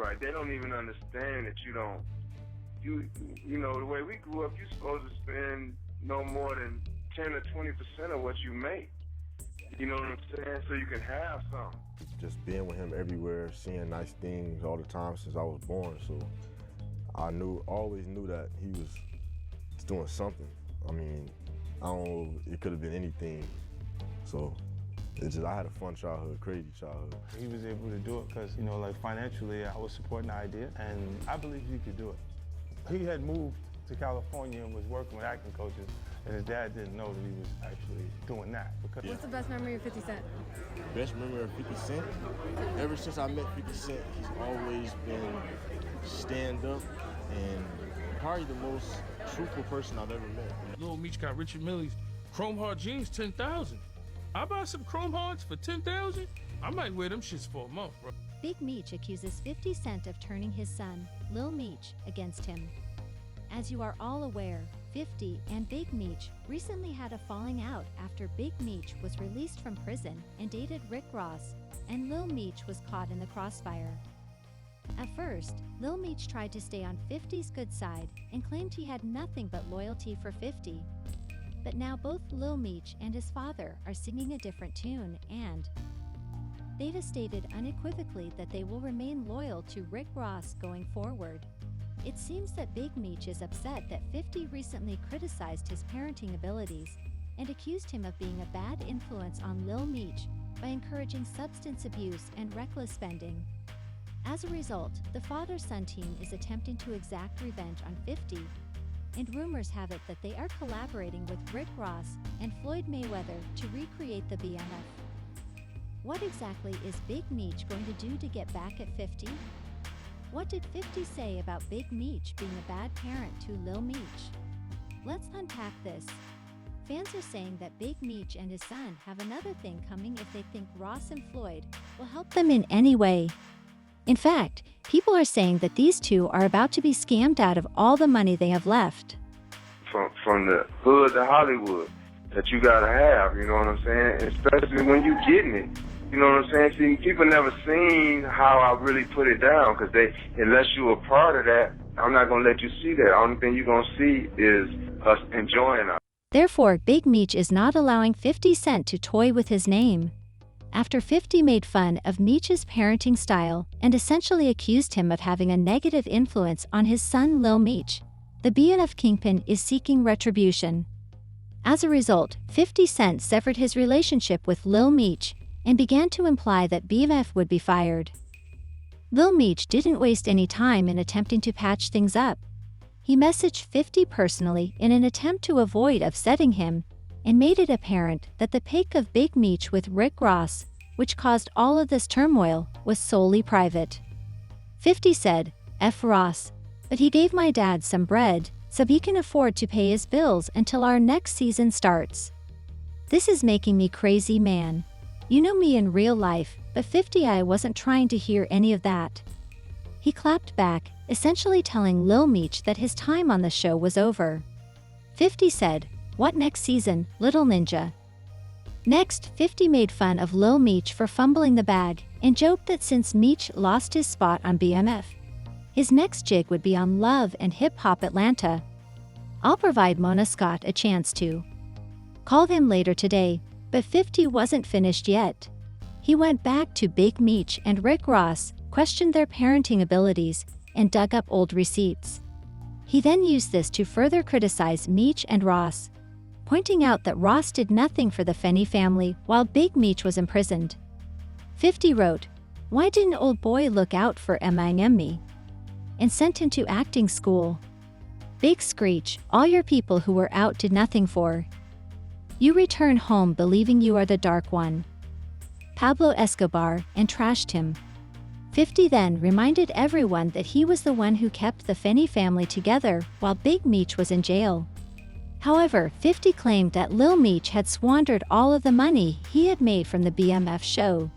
right. They don't even understand that you don't. You know, the way we grew up, you're supposed to spend no more than 10 or 20% of what you make. You know what I'm saying? So you can have something. Just being with him everywhere, seeing nice things all the time since I was born. So I always knew that he was doing something. I mean, I don't know, it could have been anything. So I had a fun childhood, crazy childhood. He was able to do it because, you know, like financially, I was supporting the idea, and I believed he could do it. He had moved to California and was working with acting coaches, and his dad didn't know that he was actually doing that. What's the best memory of 50 Cent? Best memory of 50 Cent? Ever since I met 50 Cent, he's always been stand-up and probably the most truthful person I've ever met. Lil Meech got Richard Millie's Chrome Heart jeans, 10,000. I buy some Chrome Hearts for 10,000. I might wear them shits for a month, bro. Big Meech accuses 50 Cent of turning his son, Lil Meech, against him. As you are all aware, 50 and Big Meech recently had a falling out after Big Meech was released from prison and dated Rick Ross, and Lil Meech was caught in the crossfire. At first, Lil Meech tried to stay on 50's good side and claimed he had nothing but loyalty for 50. But now both Lil Meech and his father are singing a different tune, and they've stated unequivocally that they will remain loyal to Rick Ross going forward. It seems that Big Meech is upset that 50 recently criticized his parenting abilities and accused him of being a bad influence on Lil Meech by encouraging substance abuse and reckless spending. As a result, the father-son team is attempting to exact revenge on 50, and rumors have it that they are collaborating with Rick Ross and Floyd Mayweather to recreate the BMF. What exactly is Big Meech going to do to get back at 50? What did 50 say about Big Meech being a bad parent to Lil Meech? Let's unpack this. Fans are saying that Big Meech and his son have another thing coming if they think Ross and Floyd will help them in any way. In fact, people are saying that these two are about to be scammed out of all the money they have left. From the hood to Hollywood that you gotta have, you know what I'm saying? Especially when you getting it. You know what I'm saying? See, people never seen how I really put it down, because unless you were part of that, I'm not gonna let you see that. Only thing you're gonna see is us enjoying it. Therefore, Big Meech is not allowing 50 Cent to toy with his name. After 50 made fun of Meech's parenting style and essentially accused him of having a negative influence on his son Lil Meech, the BMF kingpin is seeking retribution. As a result, 50 Cent severed his relationship with Lil Meech and began to imply that BMF would be fired. Lil Meech didn't waste any time in attempting to patch things up. He messaged 50 personally in an attempt to avoid upsetting him and made it apparent that the pic of Big Meech with Rick Ross, which caused all of this turmoil, was solely private. 50 said, "F Ross, but he gave my dad some bread so he can afford to pay his bills until our next season starts. This is making me crazy, man. You know me in real life, but 50 I wasn't trying to hear any of that." He clapped back, essentially telling Lil Meech that his time on the show was over. 50 said, "What next season, little ninja?" Next, 50 made fun of Lil Meech for fumbling the bag and joked that since Meech lost his spot on BMF, his next gig would be on Love and Hip Hop Atlanta. "I'll provide Mona Scott a chance to call him later today," but 50 wasn't finished yet. He went back to Big Meech and Rick Ross, questioned their parenting abilities, and dug up old receipts. He then used this to further criticize Meech and Ross, pointing out that Ross did nothing for the Fenny family while Big Meech was imprisoned. 50 wrote, "Why didn't old boy look out for me?" and sent him to acting school. Big screech, "All your people who were out did nothing for. You return home believing you are the dark one." Pablo Escobar, and trashed him. 50 then reminded everyone that he was the one who kept the Fenny family together while Big Meech was in jail. However, 50 claimed that Lil Meech had squandered all of the money he had made from the BMF show,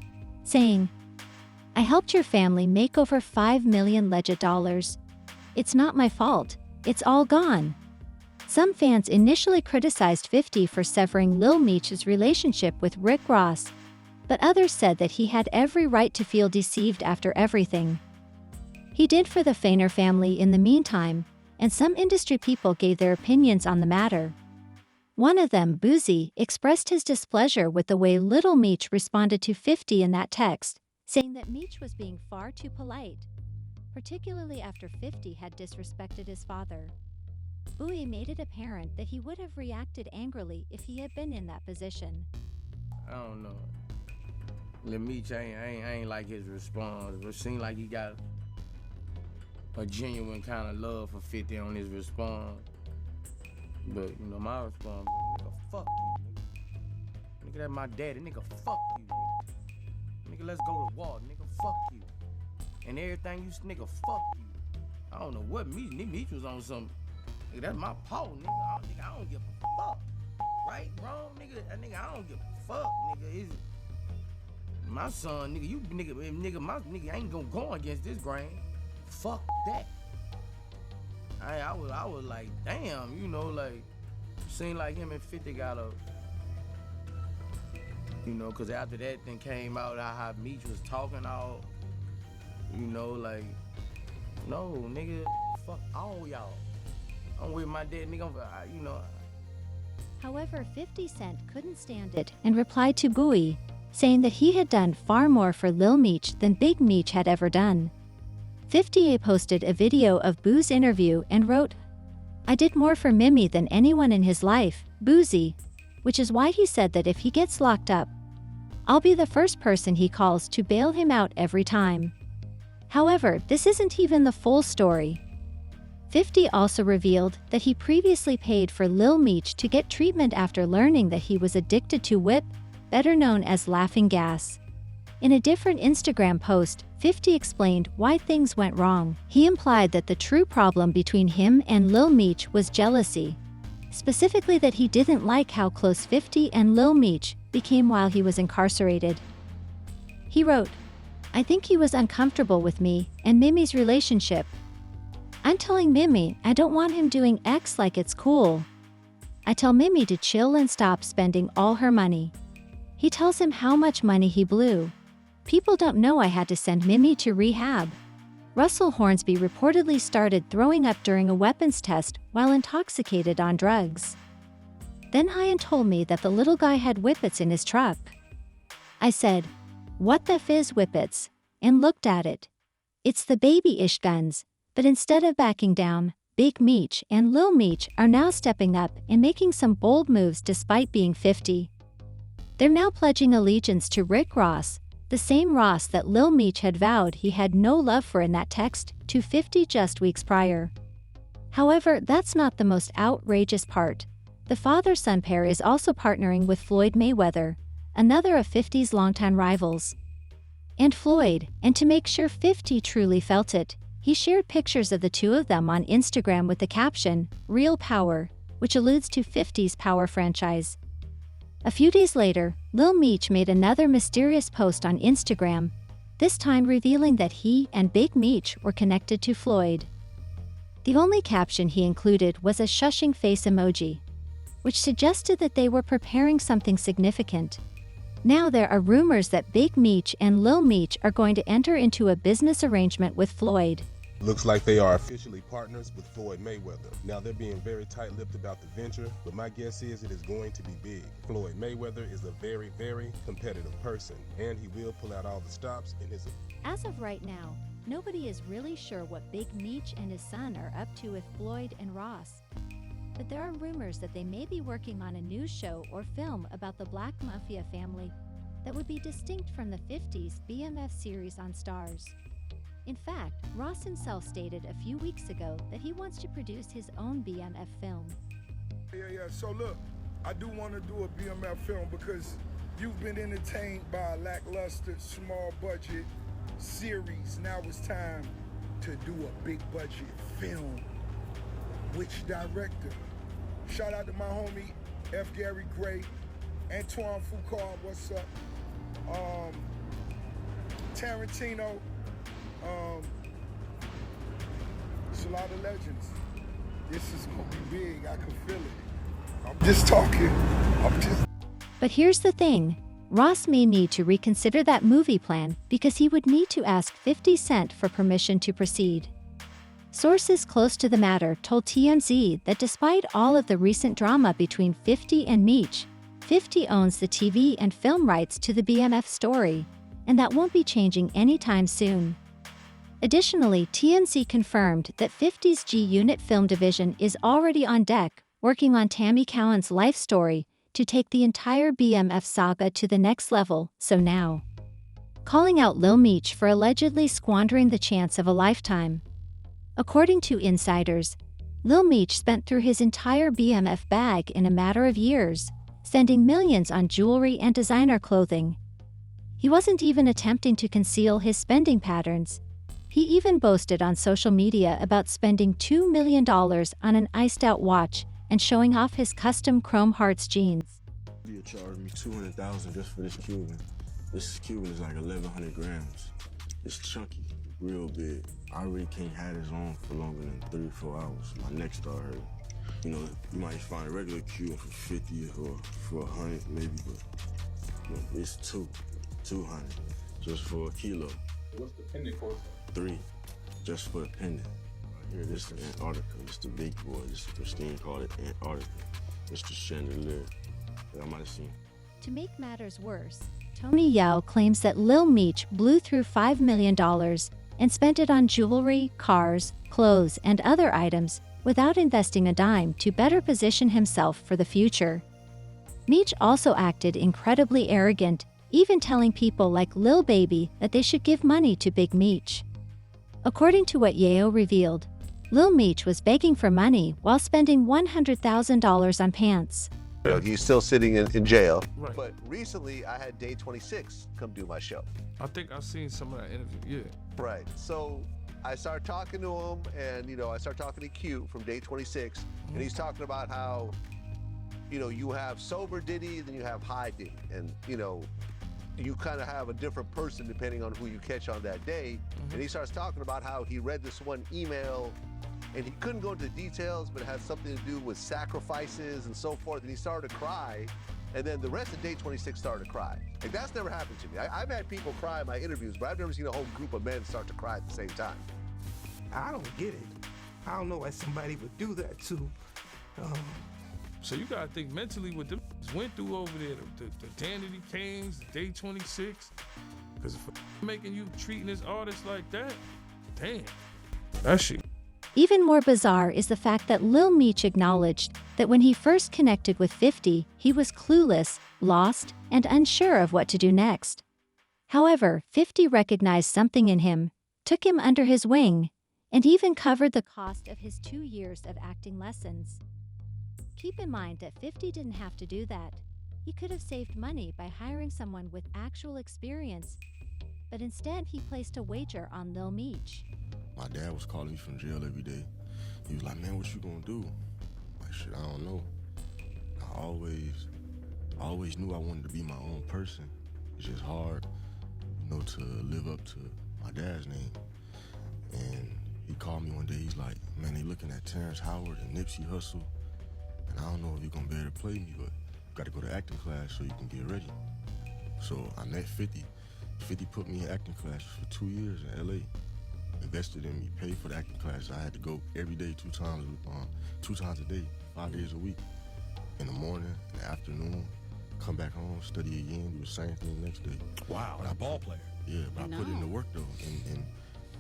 saying, "I helped your family make over $5 million legit dollars. It's not my fault, it's all gone." Some fans initially criticized 50 for severing Lil Meech's relationship with Rick Ross, but others said that he had every right to feel deceived after everything. He did for the Feiner family in the meantime, and some industry people gave their opinions on the matter. One of them, Boozy, expressed his displeasure with the way Lil Meech responded to 50 in that text, saying that Meech was being far too polite, particularly after 50 had disrespected his father. Bowie made it apparent that he would have reacted angrily if he had been in that position. I don't know. Lil Meech, I ain't like his response. It seemed like he got a genuine kind of love for 50 on his response. But, you know, my response was, nigga, fuck you, nigga. Nigga, that's my daddy. Nigga, fuck you, nigga. Nigga, let's go to war. Nigga, fuck you. And everything you, nigga, fuck you. I don't know what Meech was on some, nigga, that's my paw, nigga. I don't give a fuck. Right, wrong, nigga, I don't give a fuck, nigga. Is my son, nigga, you, nigga, my nigga ain't gonna go against this grain. Fuck that. I was like, damn, you know, like, seemed like him and 50 got a, you know, cause after that thing came out, how Meech was talking all, you know, like, no, nigga, fuck all y'all. I'm with my dad, nigga, you know. However, 50 Cent couldn't stand it and replied to Bowie, saying that he had done far more for Lil Meech than Big Meech had ever done. 50A posted a video of Boo's interview and wrote, "I did more for Mimi than anyone in his life, Boozy," which is why he said that if he gets locked up, I'll be the first person he calls to bail him out every time. However, this isn't even the full story. 50 also revealed that he previously paid for Lil Meech to get treatment after learning that he was addicted to whip, better known as laughing gas. In a different Instagram post, 50 explained why things went wrong. He implied that the true problem between him and Lil Meech was jealousy, specifically that he didn't like how close 50 and Lil Meech became while he was incarcerated. He wrote, "I think he was uncomfortable with me and Mimi's relationship. I'm telling Mimi I don't want him doing X like it's cool. I tell Mimi to chill and stop spending all her money. He tells him how much money he blew. People don't know I had to send Mimi to rehab." Russell Hornsby reportedly started throwing up during a weapons test while intoxicated on drugs. Then Hyan told me that the little guy had whippets in his truck. I said, "What the fizz whippets?" and looked at it. It's the baby-ish guns, but instead of backing down, Big Meech and Lil Meech are now stepping up and making some bold moves despite being 50. They're now pledging allegiance to Rick Ross, the same Ross that Lil Meech had vowed he had no love for in that text to 50 just weeks prior. However, that's not the most outrageous part. The father-son pair is also partnering with Floyd Mayweather, another of 50's longtime rivals. And Floyd, and to make sure 50 truly felt it, he shared pictures of the two of them on Instagram with the caption, "Real Power," which alludes to 50's Power franchise. A few days later, Lil Meech made another mysterious post on Instagram, this time revealing that he and Big Meech were connected to Floyd. The only caption he included was a shushing face emoji, which suggested that they were preparing something significant. Now there are rumors that Big Meech and Lil Meech are going to enter into a business arrangement with Floyd. Looks like they are officially partners with Floyd Mayweather. Now they're being very tight-lipped about the venture, but my guess is it is going to be big. Floyd Mayweather is a very, very competitive person, and he will pull out all the stops in his... As of right now, nobody is really sure what Big Meech and his son are up to with Floyd and Ross. But there are rumors that they may be working on a news show or film about the Black Mafia family that would be distinct from the 50s BMF series on Starz. In fact, Ross himself stated a few weeks ago that he wants to produce his own BMF film. Yeah, so look, I do want to do a BMF film because you've been entertained by a lackluster, small budget series. Now it's time to do a big budget film. Which director? Shout out to my homie F. Gary Gray, Antoine Foucault, what's up? Tarantino. It's a lot of legends. This is gonna be big, I can feel it. I'm just talking. But here's the thing, Ross may need to reconsider that movie plan because he would need to ask 50 Cent for permission to proceed. Sources close to the matter told TMZ that despite all of the recent drama between 50 and Meech, 50 owns the TV and film rights to the BMF story, and that won't be changing anytime soon. Additionally, TMZ confirmed that 50's G-Unit film division is already on deck, working on Tammy Cowan's life story to take the entire BMF saga to the next level, so now calling out Lil Meech for allegedly squandering the chance of a lifetime. According to insiders, Lil Meech spent through his entire BMF bag in a matter of years, spending millions on jewelry and designer clothing. He wasn't even attempting to conceal his spending patterns. He even boasted on social media about spending $2 million on an iced-out watch and showing off his custom Chrome Hearts jeans. You charged me $200,000 just for this Cuban. This Cuban is like 1,100 grams. It's chunky, real big. I really can't have this on for longer than 3 or 4 hours. My neck started hurting. You know, you might find a regular Cuban for 50 or for 100 maybe, but you know, it's 200 just for a kilo. What's the pendant cost? 3, just for the pendant. Right here, this is Antarctica. It's the big boy. This is Christine called it Antarctica. It's the chandelier that I might have seen. To make matters worse, Tony Yao claims that Lil Meech blew through $5 million and spent it on jewelry, cars, clothes, and other items without investing a dime to better position himself for the future. Meech also acted incredibly arrogant, even telling people like Lil Baby that they should give money to Big Meech. According to what Yao revealed, Lil Meech was begging for money while spending $100,000 on pants. He's still sitting in jail. Right. But recently, I had Day 26 come do my show. I think I've seen some of that interview, yeah. Right. So I started talking to him, and, I started talking to Q from Day 26, and he's talking about how, you have sober Diddy, then you have high Diddy. And, you kind of have a different person depending on who you catch on that day. And he starts talking about how he read this one email, and he couldn't go into details, but it had something to do with sacrifices and so forth. And he started to cry. And then the rest of Day 26 started to cry. Like, that's never happened to me. I've had people cry in my interviews, but I've never seen a whole group of men start to cry at the same time. I don't get it. I don't know why somebody would do that to. So you gotta think mentally what them went through over there, the Danity Kings, the Day 26. Because if making you treating this artist like that, damn, that shit. Even more bizarre is the fact that Lil Meech acknowledged that when he first connected with 50, he was clueless, lost, and unsure of what to do next. However, 50 recognized something in him, took him under his wing, and even covered the cost of his 2 years of acting lessons. Keep in mind that 50 didn't have to do that. He could have saved money by hiring someone with actual experience, but instead he placed a wager on Lil Meech. My dad was calling me from jail every day. He was like, man, what you gonna do? Like, shit, I don't know. I always knew I wanted to be my own person. It's just hard, to live up to my dad's name. And he called me one day, he's like, man, they looking at Terrence Howard and Nipsey Hussle, and I don't know if you're gonna be able to play me, but you gotta go to acting class so you can get ready. So I met 50. 50 put me in acting classes for 2 years in LA. Invested in me, paid for the acting classes. I had to go every day, 2 times a day, 5 days a week. In the morning, in the afternoon, come back home, study again, do the same thing the next day. Wow, a ball player. Yeah, but I put in the work though, and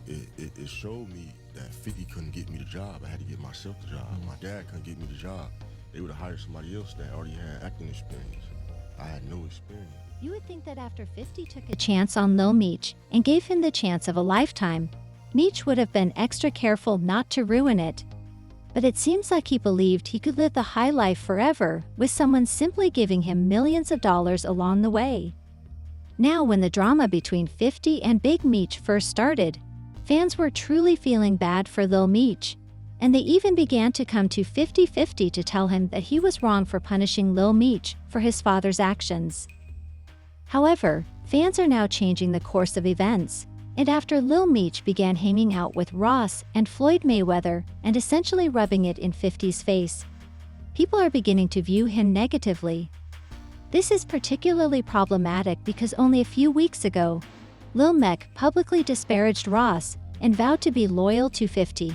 it showed me that 50 couldn't get me the job. I had to get myself the job. My dad couldn't get me the job. They would have hired somebody else that already had acting experience. I had no experience. You would think that after 50 took a chance on Lil Meech and gave him the chance of a lifetime, Meech would have been extra careful not to ruin it. But it seems like he believed he could live the high life forever with someone simply giving him millions of dollars along the way. Now, when the drama between 50 and Big Meech first started, fans were truly feeling bad for Lil Meech, and they even began to come to 50-50 to tell him that he was wrong for punishing Lil Meech for his father's actions. However, fans are now changing the course of events, and after Lil Meech began hanging out with Ross and Floyd Mayweather and essentially rubbing it in 50's face, people are beginning to view him negatively. This is particularly problematic because only a few weeks ago, Lil Meech publicly disparaged Ross and vowed to be loyal to 50.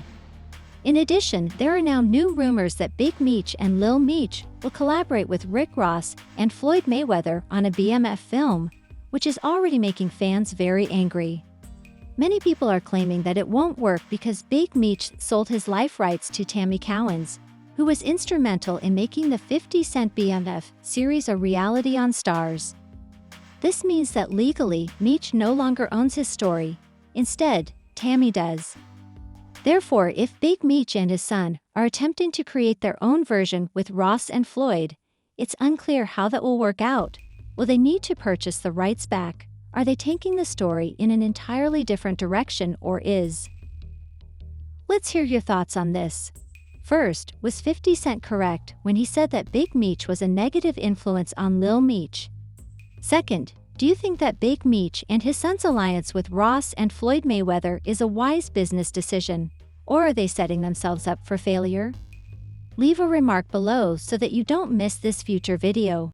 In addition, there are now new rumors that Big Meech and Lil Meech will collaborate with Rick Ross and Floyd Mayweather on a BMF film, which is already making fans very angry. Many people are claiming that it won't work because Big Meech sold his life rights to Tammy Cowens, who was instrumental in making the 50 Cent BMF series a reality on Stars. This means that legally, Meech no longer owns his story. Instead, Tammy does. Therefore, if Big Meech and his son are attempting to create their own version with Ross and Floyd, it's unclear how that will work out. Will they need to purchase the rights back? Are they taking the story in an entirely different direction, or is? Let's hear your thoughts on this. First, was 50 Cent correct when he said that Big Meech was a negative influence on Lil Meech? Second, do you think that Big Meech and his son's alliance with Ross and Floyd Mayweather is a wise business decision, or are they setting themselves up for failure? Leave a remark below so that you don't miss this future video.